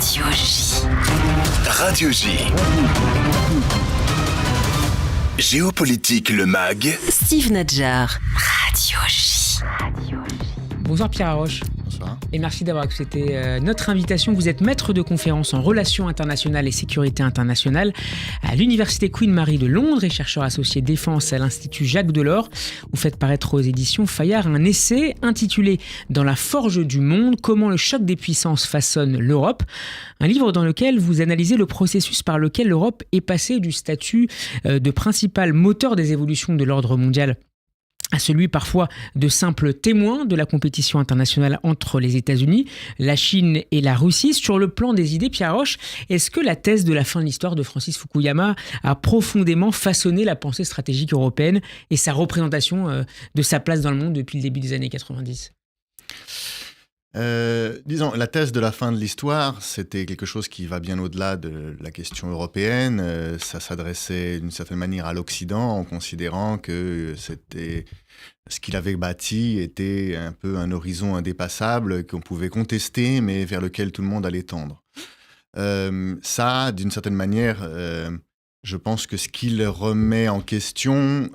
Radio J. Radio J. Géopolitique le MAG. Steve Nadjar. Radio J. Bonsoir Pierre Haroche. Bonsoir. Et merci d'avoir accepté notre invitation. Vous êtes maître de conférences en relations internationales et sécurité internationale à l'Université Queen Mary de Londres et chercheur associé défense à l'Institut Jacques Delors. Vous faites paraître aux éditions Fayard un essai intitulé « Dans la forge du monde, comment le choc des puissances façonne l'Europe ». Un livre dans lequel vous analysez le processus par lequel l'Europe est passée du statut de principal moteur des évolutions de l'ordre mondial à celui parfois de simple témoin de la compétition internationale entre les États-Unis, la Chine et la Russie. Sur le plan des idées, Pierre Haroche, est-ce que la thèse de la fin de l'histoire de Francis Fukuyama a profondément façonné la pensée stratégique européenne et sa représentation de sa place dans le monde depuis le début des années 90 ? Disons, la thèse de la fin de l'histoire, c'était quelque chose qui va bien au-delà de la question européenne. Ça s'adressait d'une certaine manière à l'Occident en considérant que c'était ce qu'il avait bâti était un peu un horizon indépassable qu'on pouvait contester, mais vers lequel tout le monde allait tendre. Ça, d'une certaine manière, je pense que ce qu'il remet en question,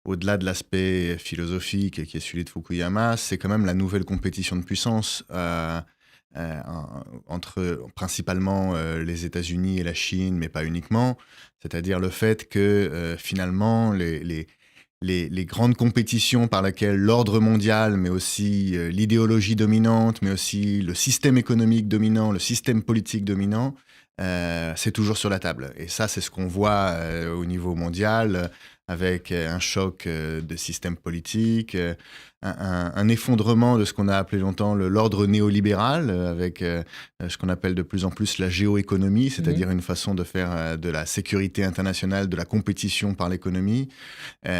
au-delà de l'aspect philosophique qui est celui de Fukuyama, c'est quand même la nouvelle compétition de puissance entre principalement les États-Unis et la Chine, mais pas uniquement. C'est-à-dire le fait que finalement les grandes compétitions par lesquelles l'ordre mondial, mais aussi l'idéologie dominante, mais aussi le système économique dominant, le système politique dominant, c'est toujours sur la table. Et ça, c'est ce qu'on voit au niveau mondial, avec un choc de système politique, un effondrement de ce qu'on a appelé longtemps l'ordre néolibéral, avec ce qu'on appelle de plus en plus la géoéconomie, c'est-à-dire une façon de faire de la sécurité internationale, de la compétition par l'économie,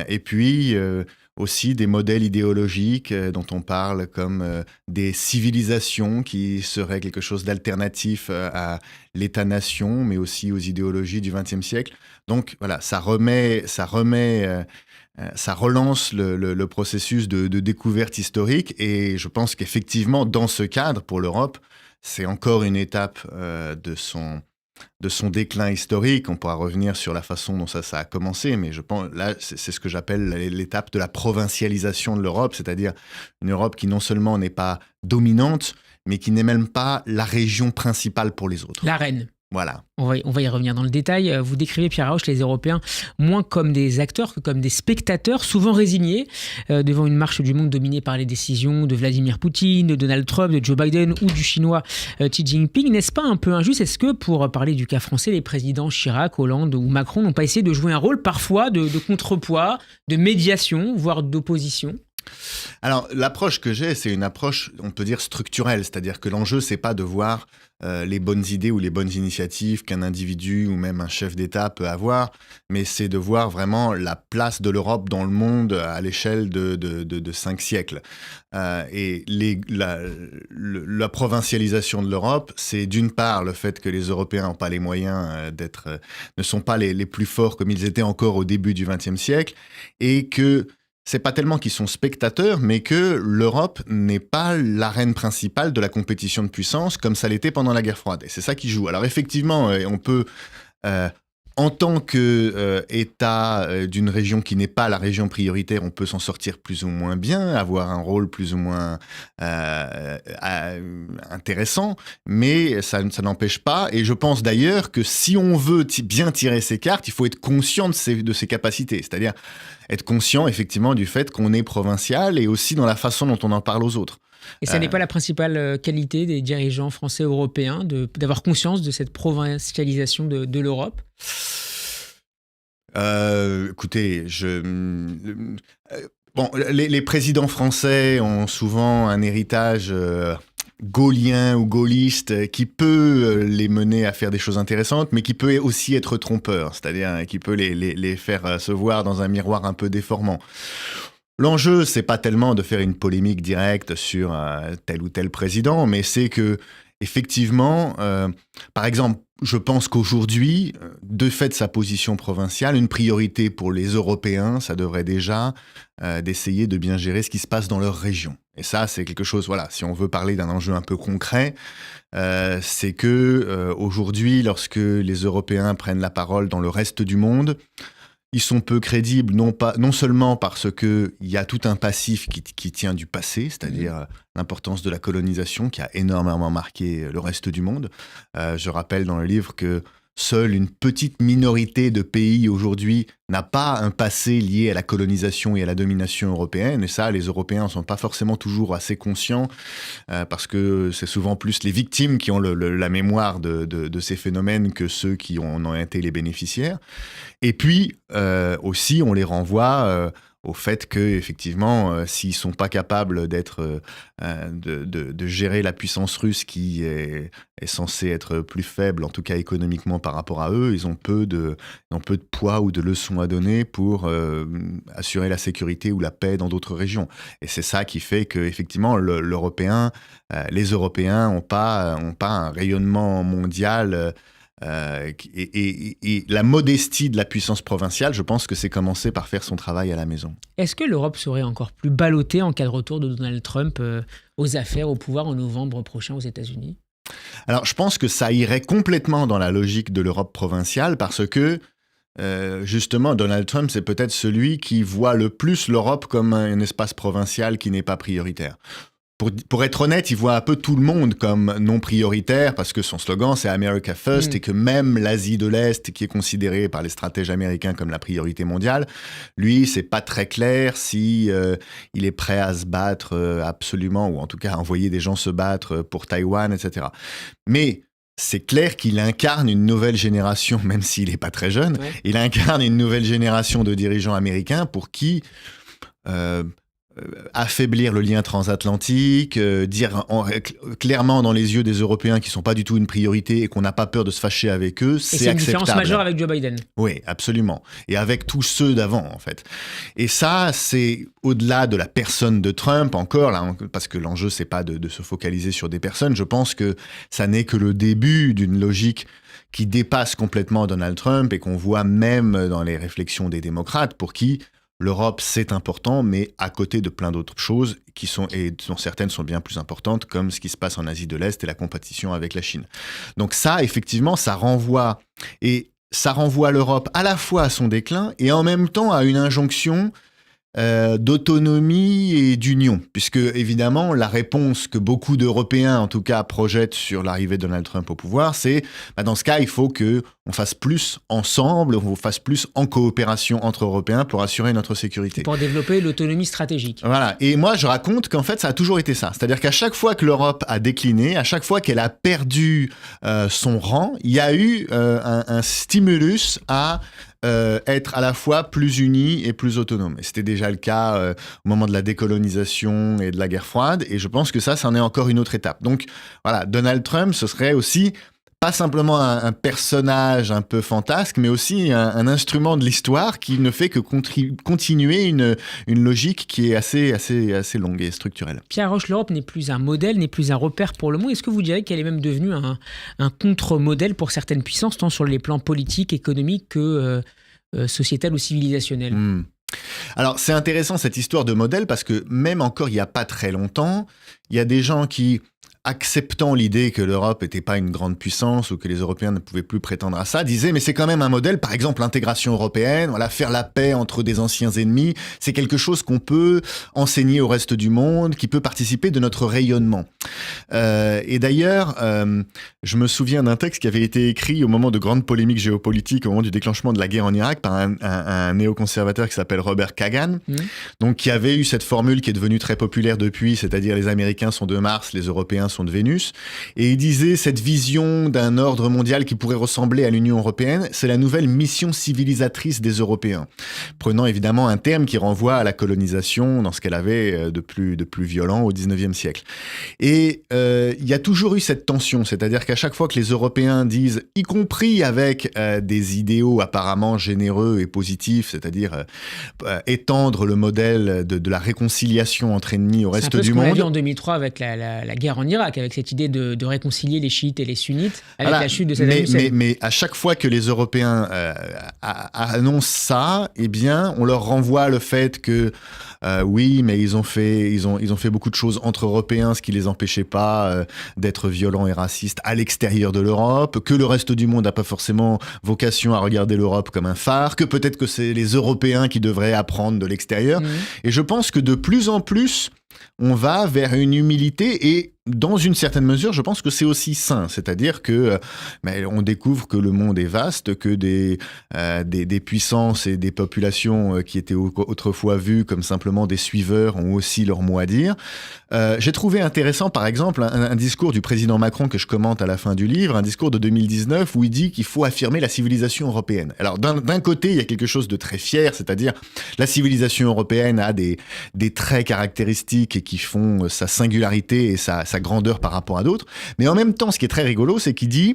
et puis aussi des modèles idéologiques dont on parle comme des civilisations qui seraient quelque chose d'alternatif à l'État-nation, mais aussi aux idéologies du XXe siècle. Donc voilà, ça relance le processus de découverte historique, et je pense qu'effectivement, dans ce cadre, pour l'Europe, c'est encore une étape de son déclin historique. On pourra revenir sur la façon dont ça a commencé, mais je pense là, c'est ce que j'appelle l'étape de la provincialisation de l'Europe, c'est-à-dire une Europe qui non seulement n'est pas dominante, mais qui n'est même pas la région principale pour les autres. La reine. Voilà. On va y revenir dans le détail. Vous décrivez, Pierre Haroche, les Européens moins comme des acteurs que comme des spectateurs, souvent résignés devant une marche du monde dominée par les décisions de Vladimir Poutine, de Donald Trump, de Joe Biden ou du Chinois Xi Jinping. N'est-ce pas un peu injuste ? Est-ce que, pour parler du cas français, les présidents Chirac, Hollande ou Macron n'ont pas essayé de jouer un rôle parfois de contrepoids, de médiation, voire d'opposition ? Alors, l'approche que j'ai, c'est une approche, on peut dire, structurelle. C'est-à-dire que l'enjeu, c'est pas de voir les bonnes idées ou les bonnes initiatives qu'un individu ou même un chef d'État peut avoir, mais c'est de voir vraiment la place de l'Europe dans le monde à l'échelle de 5 siècles. Et la provincialisation de l'Europe, c'est d'une part le fait que les Européens n'ont pas les moyens ne sont pas les plus forts comme ils étaient encore au début du XXe siècle, et que c'est pas tellement qu'ils sont spectateurs, mais que l'Europe n'est pas l'arène principale de la compétition de puissance comme ça l'était pendant la guerre froide. Et c'est ça qui joue. Alors effectivement, on peut, en tant qu'État d'une région qui n'est pas la région prioritaire, on peut s'en sortir plus ou moins bien, avoir un rôle plus ou moins intéressant, mais ça n'empêche pas. Et je pense d'ailleurs que si on veut bien tirer ses cartes, il faut être conscient de ses capacités. C'est-à-dire être conscient effectivement du fait qu'on est provincial, et aussi dans la façon dont on en parle aux autres. Et ça n'est pas la principale qualité des dirigeants français européens d'avoir conscience de cette provincialisation de l'Europe ? Écoutez, les présidents français ont souvent un héritage gaullien ou gaulliste qui peut les mener à faire des choses intéressantes, mais qui peut aussi être trompeur, c'est-à-dire qui peut les faire se voir dans un miroir un peu déformant. L'enjeu, c'est pas tellement de faire une polémique directe sur tel ou tel président, mais c'est que, effectivement, par exemple, je pense qu'aujourd'hui, de fait de sa position provinciale, une priorité pour les Européens, ça devrait déjà d'essayer de bien gérer ce qui se passe dans leur région. Et ça, c'est quelque chose, voilà, si on veut parler d'un enjeu un peu concret, c'est que aujourd'hui, lorsque les Européens prennent la parole dans le reste du monde, ils sont peu crédibles, non seulement parce qu'il y a tout un passif qui tient du passé, c'est-à-dire l'importance de la colonisation qui a énormément marqué le reste du monde. Je rappelle dans le livre que seule une petite minorité de pays aujourd'hui n'a pas un passé lié à la colonisation et à la domination européenne. Et ça, les Européens n'en sont pas forcément toujours assez conscients parce que c'est souvent plus les victimes qui ont la mémoire de ces phénomènes que ceux qui en ont été les bénéficiaires. Et puis, aussi, on les renvoie au fait qu'effectivement, s'ils ne sont pas capables de gérer la puissance russe qui est censée être plus faible, en tout cas économiquement par rapport à eux, ils ont peu de poids ou de leçons à donner pour assurer la sécurité ou la paix dans d'autres régions. Et c'est ça qui fait qu'effectivement, les Européens n'ont pas un rayonnement mondial. Et la modestie de la puissance provinciale, je pense que c'est commencer par faire son travail à la maison. Est-ce que l'Europe serait encore plus ballottée en cas de retour de Donald Trump aux affaires, au pouvoir en novembre prochain aux États-Unis ? Alors, je pense que ça irait complètement dans la logique de l'Europe provinciale parce que, justement, Donald Trump, c'est peut-être celui qui voit le plus l'Europe comme un espace provincial qui n'est pas prioritaire. Pour être honnête, il voit un peu tout le monde comme non prioritaire parce que son slogan, c'est « America First » et que même l'Asie de l'Est, qui est considérée par les stratèges américains comme la priorité mondiale, lui, c'est pas très clair si il est prêt à se battre absolument, ou en tout cas à envoyer des gens se battre pour Taïwan, etc. Mais c'est clair qu'il incarne une nouvelle génération, même s'il n'est pas très jeune, il incarne une nouvelle génération de dirigeants américains pour qui... affaiblir le lien transatlantique, dire clairement dans les yeux des Européens qu'ils ne sont pas du tout une priorité et qu'on n'a pas peur de se fâcher avec eux, c'est acceptable. C'est une différence majeure avec Joe Biden. Oui, absolument. Et avec tous ceux d'avant, en fait. Et ça, c'est au-delà de la personne de Trump, encore, là, parce que l'enjeu, c'est pas de se focaliser sur des personnes. Je pense que ça n'est que le début d'une logique qui dépasse complètement Donald Trump et qu'on voit même dans les réflexions des démocrates, pour qui l'Europe, c'est important, mais à côté de plein d'autres choses dont certaines sont bien plus importantes, comme ce qui se passe en Asie de l'Est et la compétition avec la Chine. Donc ça, effectivement, ça renvoie l'Europe à la fois à son déclin et en même temps à une injonction d'autonomie et d'union, puisque évidemment la réponse que beaucoup d'Européens en tout cas projettent sur l'arrivée de Donald Trump au pouvoir, c'est dans ce cas il faut que on fasse plus ensemble, on fasse plus en coopération entre Européens pour assurer notre sécurité. Pour développer l'autonomie stratégique. Voilà, et moi je raconte qu'en fait ça a toujours été ça, c'est-à-dire qu'à chaque fois que l'Europe a décliné, à chaque fois qu'elle a perdu son rang, il y a eu un stimulus à être à la fois plus unis et plus autonomes. Et c'était déjà le cas au moment de la décolonisation et de la guerre froide, et je pense que ça en est encore une autre étape. Donc voilà, Donald Trump, ce serait aussi pas simplement un personnage un peu fantasque, mais aussi un instrument de l'histoire qui ne fait que continuer une logique qui est assez longue et structurelle. Pierre Haroche, l'Europe n'est plus un modèle, n'est plus un repère pour le monde. Est-ce que vous diriez qu'elle est même devenue un contre-modèle pour certaines puissances, tant sur les plans politiques, économiques que sociétal ou civilisationnel ? Alors, c'est intéressant cette histoire de modèle parce que même encore il n'y a pas très longtemps, il y a des gens qui, acceptant l'idée que l'Europe n'était pas une grande puissance ou que les Européens ne pouvaient plus prétendre à ça, disaient mais c'est quand même un modèle, par exemple l'intégration européenne, voilà, faire la paix entre des anciens ennemis, c'est quelque chose qu'on peut enseigner au reste du monde, qui peut participer de notre rayonnement. Et d'ailleurs, je me souviens d'un texte qui avait été écrit au moment de grandes polémiques géopolitiques, au moment du déclenchement de la guerre en Irak, par un néoconservateur qui s'appelle Robert Kagan, donc qui avait eu cette formule qui est devenue très populaire depuis, c'est-à-dire les Américains sont de Mars, les Européens sont de Vénus, et il disait cette vision d'un ordre mondial qui pourrait ressembler à l'Union européenne, c'est la nouvelle mission civilisatrice des Européens, prenant évidemment un terme qui renvoie à la colonisation dans ce qu'elle avait de plus violent au 19e siècle. Et il y a toujours eu cette tension, c'est-à-dire qu'à chaque fois que les Européens disent, y compris avec des idéaux apparemment généreux et positifs, c'est-à-dire étendre le modèle de la réconciliation entre ennemis au reste du monde. C'est un peu ce qu'on a vu en froid avec la guerre en Irak, avec cette idée de réconcilier les chiites et les sunnites avec la chute de Saddam Hussein. Mais à chaque fois que les Européens annoncent ça, eh bien, on leur renvoie le fait que oui, mais ils ont fait beaucoup de choses entre Européens, ce qui les empêchait pas d'être violents et racistes à l'extérieur de l'Europe, que le reste du monde n'a pas forcément vocation à regarder l'Europe comme un phare, que peut-être que c'est les Européens qui devraient apprendre de l'extérieur. Et je pense que de plus en plus, on va vers une humilité et dans une certaine mesure, je pense que c'est aussi sain. C'est-à-dire que on découvre que le monde est vaste, que des puissances et des populations qui étaient autrefois vues comme simplement des suiveurs ont aussi leur mot à dire. J'ai trouvé intéressant, par exemple, un discours du président Macron que je commente à la fin du livre, un discours de 2019 où il dit qu'il faut affirmer la civilisation européenne. Alors, d'un côté, il y a quelque chose de très fier, c'est-à-dire la civilisation européenne a des traits caractéristiques et qui font sa singularité et sa grandeur par rapport à d'autres. Mais en même temps, ce qui est très rigolo, c'est qu'il dit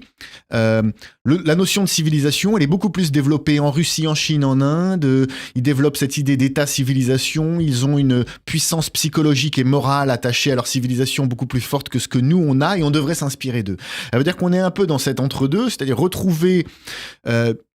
la notion de civilisation, elle est beaucoup plus développée en Russie, en Chine, en Inde. Ils développent cette idée d'état-civilisation. Ils ont une puissance psychologique et morale attachée à leur civilisation beaucoup plus forte que ce que nous, on a, et on devrait s'inspirer d'eux. Ça veut dire qu'on est un peu dans cet entre-deux, c'est-à-dire retrouver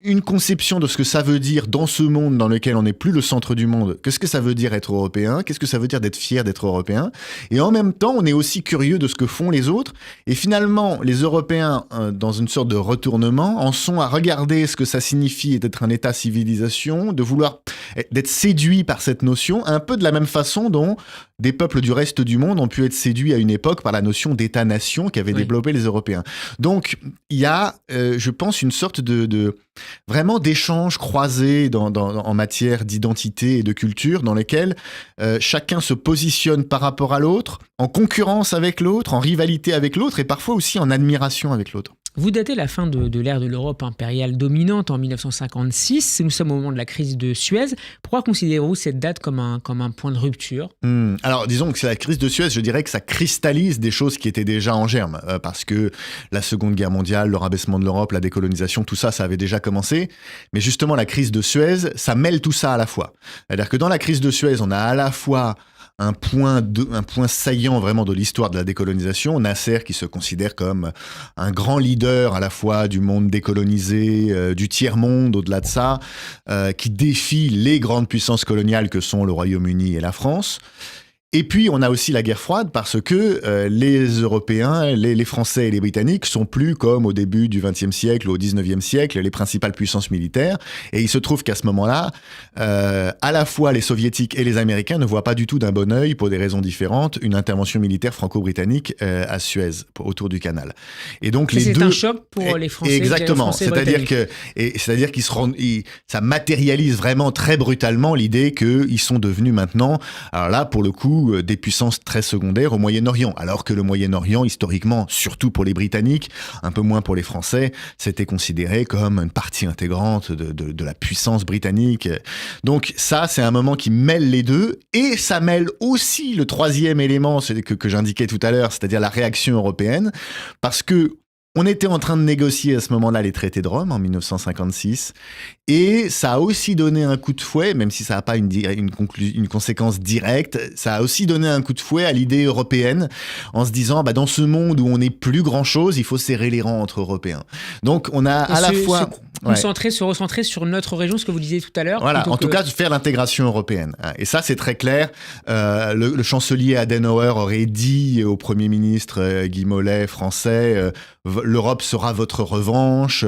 une conception de ce que ça veut dire dans ce monde dans lequel on n'est plus le centre du monde. Qu'est-ce que ça veut dire être européen ? Qu'est-ce que ça veut dire d'être fier d'être européen ? Et en même temps, on est aussi curieux de ce que font les autres. Et finalement, les Européens, dans une sorte de retournement, en sont à regarder ce que ça signifie d'être un État-civilisation, d'être séduits par cette notion, un peu de la même façon dont des peuples du reste du monde ont pu être séduits à une époque par la notion d'État-nation qu'avaient développé les Européens. Donc, il y a, je pense, une sorte de vraiment d'échanges croisés en matière d'identité et de culture dans lesquels chacun se positionne par rapport à l'autre, en concurrence avec l'autre, en rivalité avec l'autre et parfois aussi en admiration avec l'autre. Vous datez la fin de l'ère de l'Europe impériale dominante en 1956. Nous sommes au moment de la crise de Suez. Pourquoi considérez-vous cette date comme un point de rupture ? Alors, disons que c'est la crise de Suez, je dirais que ça cristallise des choses qui étaient déjà en germe. Parce que la Seconde Guerre mondiale, le rabaissement de l'Europe, la décolonisation, tout ça, ça avait déjà commencé. Mais justement, la crise de Suez, ça mêle tout ça à la fois. C'est-à-dire que dans la crise de Suez, on a à la fois un point saillant vraiment de l'histoire de la décolonisation. Nasser qui se considère comme un grand leader à la fois du monde décolonisé, du tiers-monde au-delà de ça, qui défie les grandes puissances coloniales que sont le Royaume-Uni et la France. Et puis, on a aussi la guerre froide parce que les Européens, les Français et les Britanniques sont plus comme au début du XXe siècle ou au XIXe siècle les principales puissances militaires. Et il se trouve qu'à ce moment-là, à la fois les Soviétiques et les Américains ne voient pas du tout d'un bon œil, pour des raisons différentes, une intervention militaire franco-britannique à Suez, autour du canal. Et donc c'est un choc pour les Français. Exactement. C'est-à-dire qu'ils ça matérialise vraiment très brutalement l'idée qu'ils sont devenus maintenant, alors là, pour le coup, des puissances très secondaires au Moyen-Orient, alors que le Moyen-Orient, historiquement, surtout pour les Britanniques, un peu moins pour les Français, c'était considéré comme une partie intégrante de la puissance britannique. Donc ça, c'est un moment qui mêle les deux, et ça mêle aussi le troisième élément que j'indiquais tout à l'heure, c'est-à-dire la réaction européenne, parce que on était en train de négocier à ce moment-là les traités de Rome en 1956 et ça a aussi donné un coup de fouet, même si ça n'a pas une conséquence directe, ça a aussi donné un coup de fouet à l'idée européenne en se disant dans ce monde où on n'est plus grand-chose, il faut serrer les rangs entre Européens. Donc on a à la fois... Se recentrer sur notre région, ce que vous disiez tout à l'heure. Voilà, en tout cas, faire l'intégration européenne. Et ça, c'est très clair. Le chancelier Adenauer aurait dit au Premier ministre Guy Mollet, français, l'Europe sera votre revanche.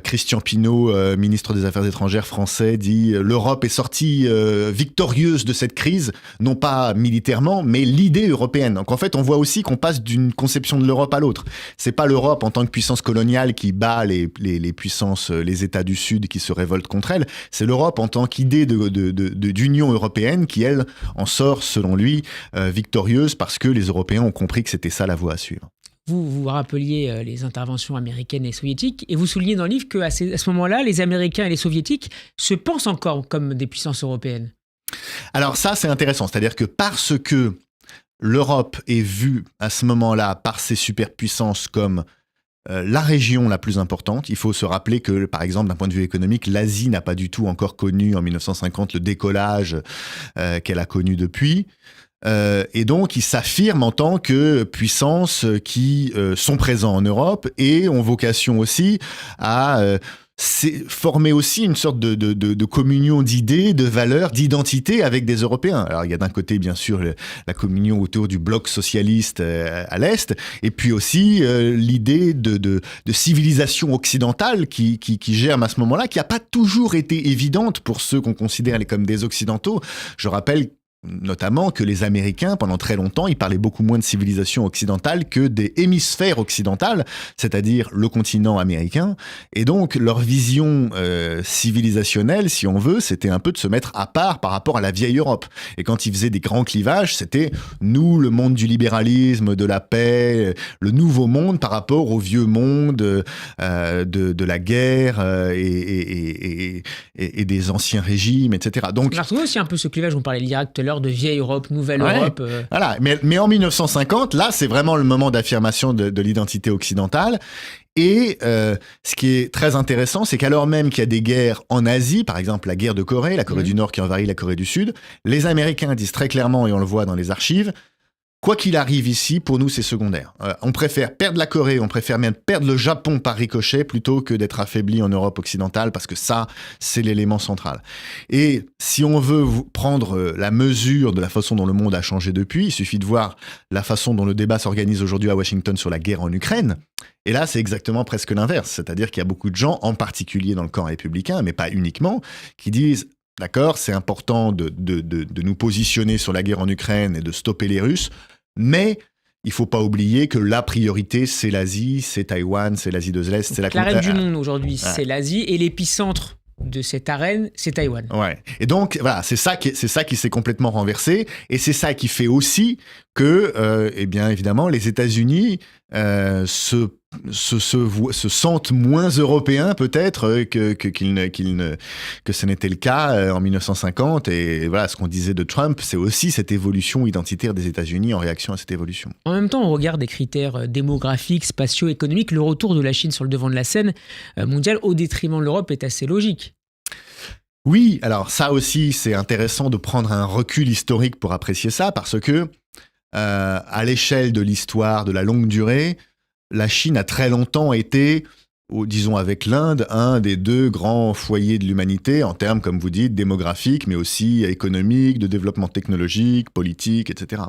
Christian Pineau, ministre des Affaires étrangères français, dit l'Europe est sortie victorieuse de cette crise, non pas militairement, mais l'idée européenne. Donc en fait, on voit aussi qu'on passe d'une conception de l'Europe à l'autre. C'est pas l'Europe en tant que puissance coloniale qui bat les puissances, les États du Sud qui se révoltent contre elle. C'est l'Europe en tant qu'idée d'union européenne qui, elle, en sort, selon lui, victorieuse parce que les Européens ont compris que c'était ça la voie à suivre. Vous rappeliez les interventions américaines et soviétiques, et vous soulignez dans le livre qu'à ce moment-là, les Américains et les Soviétiques se pensent encore comme des puissances européennes. Alors ça, c'est intéressant. C'est-à-dire que parce que l'Europe est vue à ce moment-là par ces superpuissances comme la région la plus importante, il faut se rappeler que, par exemple, d'un point de vue économique, l'Asie n'a pas du tout encore connu en 1950 le décollage qu'elle a connu depuis. et donc ils s'affirment en tant que puissances qui sont présents en Europe et ont vocation aussi à former aussi une sorte de communion d'idées, de valeurs, d'identité avec des Européens. Alors il y a d'un côté bien sûr la communion autour du bloc socialiste à l'Est, et puis aussi l'idée de civilisation occidentale qui germe à ce moment-là, qui n'a pas toujours été évidente pour ceux qu'on considère comme des Occidentaux. Je rappelle notamment que les Américains, pendant très longtemps, ils parlaient beaucoup moins de civilisation occidentale que des hémisphères occidentales, c'est-à-dire le continent américain. Et donc, leur vision civilisationnelle, si on veut, c'était un peu de se mettre à part par rapport à la vieille Europe. Et quand ils faisaient des grands clivages, c'était nous, le monde du libéralisme, de la paix, le nouveau monde par rapport au vieux monde de la guerre et des anciens régimes, etc. Donc, on a retrouvé aussi un peu ce clivage, on parlait de l'Irak tout à l'heure, de vieille Europe, nouvelle Europe. Voilà, mais en 1950, là, c'est vraiment le moment d'affirmation de l'identité occidentale. Et ce qui est très intéressant, c'est qu'alors même qu'il y a des guerres en Asie, par exemple la guerre de Corée, la Corée du Nord qui envahit la Corée du Sud, les Américains disent très clairement, et on le voit dans les archives, quoi qu'il arrive ici, pour nous, c'est secondaire. On préfère perdre la Corée, on préfère même perdre le Japon par ricochet plutôt que d'être affaibli en Europe occidentale, parce que ça, c'est l'élément central. Et si on veut prendre la mesure de la façon dont le monde a changé depuis, il suffit de voir la façon dont le débat s'organise aujourd'hui à Washington sur la guerre en Ukraine. Et là, c'est exactement presque l'inverse. C'est-à-dire qu'il y a beaucoup de gens, en particulier dans le camp républicain, mais pas uniquement, qui disent « D'accord, c'est important de nous positionner sur la guerre en Ukraine et de stopper les Russes, mais il ne faut pas oublier que la priorité, c'est l'Asie, c'est Taïwan, c'est l'Asie de l'Est, c'est la l'arène du monde aujourd'hui, c'est l'Asie, et l'épicentre de cette arène, c'est Taïwan. Ouais. Et donc, voilà, c'est ça qui s'est complètement renversé, et c'est ça qui fait aussi que, eh bien, évidemment, les États-Unis se sentent moins européens peut-être que ce n'était le cas en 1950. Et voilà, ce qu'on disait de Trump, c'est aussi cette évolution identitaire des États-Unis en réaction à cette évolution. En même temps, on regarde des critères démographiques, spatio-économiques. Le retour de la Chine sur le devant de la scène mondiale au détriment de l'Europe est assez logique. Oui, alors ça aussi, c'est intéressant de prendre un recul historique pour apprécier ça, parce que à l'échelle de l'histoire de la longue durée, la Chine a très longtemps été, disons avec l'Inde, un des deux grands foyers de l'humanité en termes, comme vous dites, démographiques, mais aussi économiques, de développement technologique, politique, etc.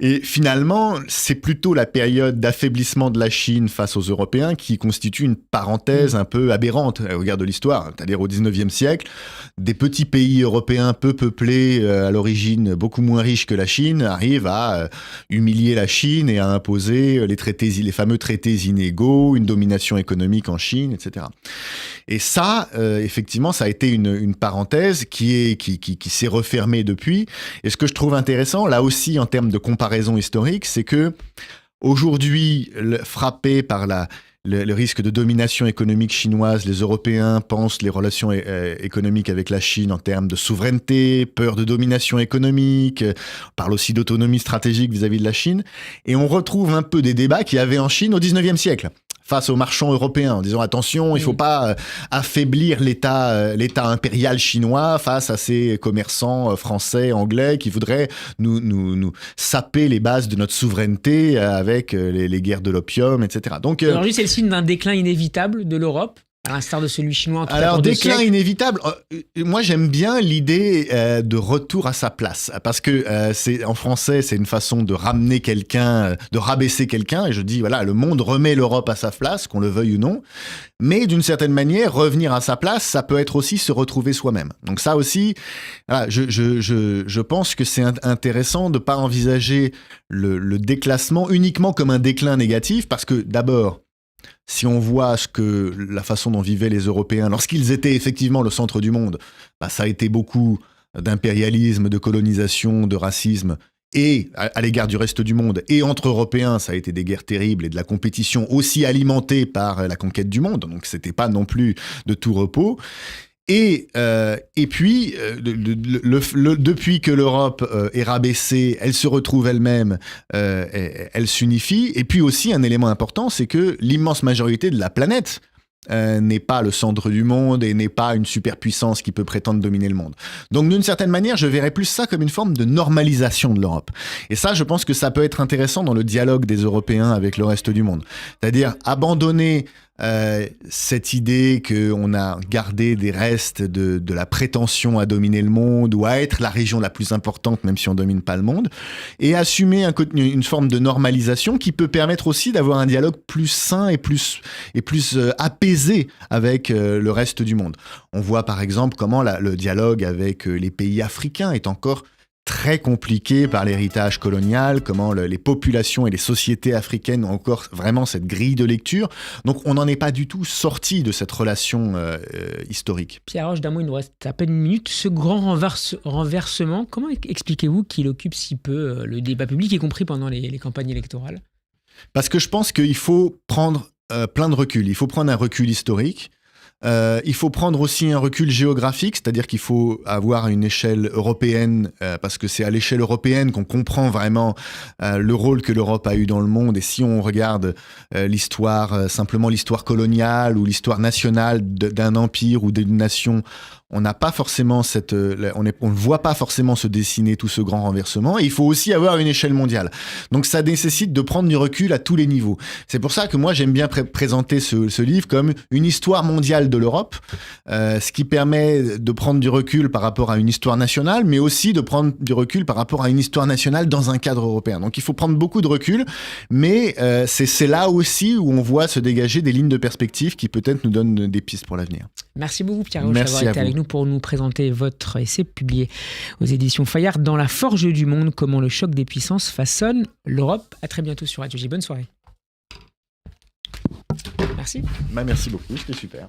Et finalement, c'est plutôt la période d'affaiblissement de la Chine face aux Européens qui constitue une parenthèse un peu aberrante au regard de l'histoire. C'est-à-dire au 19e siècle, des petits pays européens peu peuplés, à l'origine beaucoup moins riches que la Chine, arrivent à humilier la Chine et à imposer les fameux traités inégaux, une domination économique en Chine, etc. Et ça, effectivement, ça a été une parenthèse qui s'est refermée depuis. Et ce que je trouve intéressant, là aussi, en termes de comparaison historique, c'est que aujourd'hui, frappés par le risque de domination économique chinoise, les Européens pensent les relations économiques avec la Chine en termes de souveraineté, peur de domination économique, on parle aussi d'autonomie stratégique vis-à-vis de la Chine, et on retrouve un peu des débats qu'il y avait en Chine au 19e siècle. Face aux marchands européens, en disant attention, il ne faut pas affaiblir l'État impérial chinois face à ces commerçants français, anglais qui voudraient nous saper les bases de notre souveraineté avec les guerres de l'opium, etc. Donc, aujourd'hui, c'est le signe d'un déclin inévitable de l'Europe, à l'instar de celui chinois. Alors, déclin inévitable, moi j'aime bien l'idée de retour à sa place, parce que en français, c'est une façon de ramener quelqu'un, de rabaisser quelqu'un, et je dis, voilà, le monde remet l'Europe à sa place, qu'on le veuille ou non, mais d'une certaine manière, revenir à sa place, ça peut être aussi se retrouver soi-même. Donc ça aussi, voilà, je pense que c'est intéressant de ne pas envisager le déclassement uniquement comme un déclin négatif, parce que d'abord, si on voit la façon dont vivaient les Européens lorsqu'ils étaient effectivement le centre du monde, ça a été beaucoup d'impérialisme, de colonisation, de racisme, et à l'égard du reste du monde. Et entre Européens, ça a été des guerres terribles et de la compétition aussi alimentée par la conquête du monde. Donc c'était pas non plus de tout repos. Et puis, depuis que l'Europe est rabaissée, elle se retrouve elle-même, elle s'unifie. Et puis aussi, un élément important, c'est que l'immense majorité de la planète n'est pas le centre du monde et n'est pas une superpuissance qui peut prétendre dominer le monde. Donc d'une certaine manière, je verrais plus ça comme une forme de normalisation de l'Europe. Et ça, je pense que ça peut être intéressant dans le dialogue des Européens avec le reste du monde. C'est-à-dire abandonner cette idée qu'on a gardé des restes de la prétention à dominer le monde ou à être la région la plus importante, même si on domine pas le monde, et assumer une forme de normalisation qui peut permettre aussi d'avoir un dialogue plus sain et plus apaisé avec le reste du monde. On voit par exemple comment le dialogue avec les pays africains est encore très compliqué par l'héritage colonial, comment les populations et les sociétés africaines ont encore vraiment cette grille de lecture. Donc on n'en est pas du tout sorti de cette relation historique. Pierre Roche, d'un mot, il nous reste à peine une minute. Ce grand renversement, comment expliquez-vous qu'il occupe si peu le débat public, y compris pendant les campagnes électorales ? Parce que je pense qu'il faut prendre plein de recul. Il faut prendre un recul historique. Il faut prendre aussi un recul géographique, c'est-à-dire qu'il faut avoir une échelle européenne, parce que c'est à l'échelle européenne qu'on comprend vraiment le rôle que l'Europe a eu dans le monde. Et si on regarde simplement l'histoire coloniale ou l'histoire nationale d'un empire ou d'une nation, on n'a pas forcément on ne voit pas forcément se dessiner tout ce grand renversement. Et il faut aussi avoir une échelle mondiale. Donc ça nécessite de prendre du recul à tous les niveaux. C'est pour ça que moi j'aime bien présenter ce livre comme une histoire mondiale de l'Europe, ce qui permet de prendre du recul par rapport à une histoire nationale, mais aussi de prendre du recul par rapport à une histoire nationale dans un cadre européen. Donc il faut prendre beaucoup de recul, mais c'est là aussi où on voit se dégager des lignes de perspective qui peut-être nous donnent des pistes pour l'avenir. Merci beaucoup Pierre Roche d'avoir été avec nous pour nous présenter votre essai publié aux éditions Fayard, Dans la forge du monde, comment le choc des puissances façonne l'Europe. À très bientôt sur Radio J. Bonne soirée. Merci. Merci beaucoup, c'était super.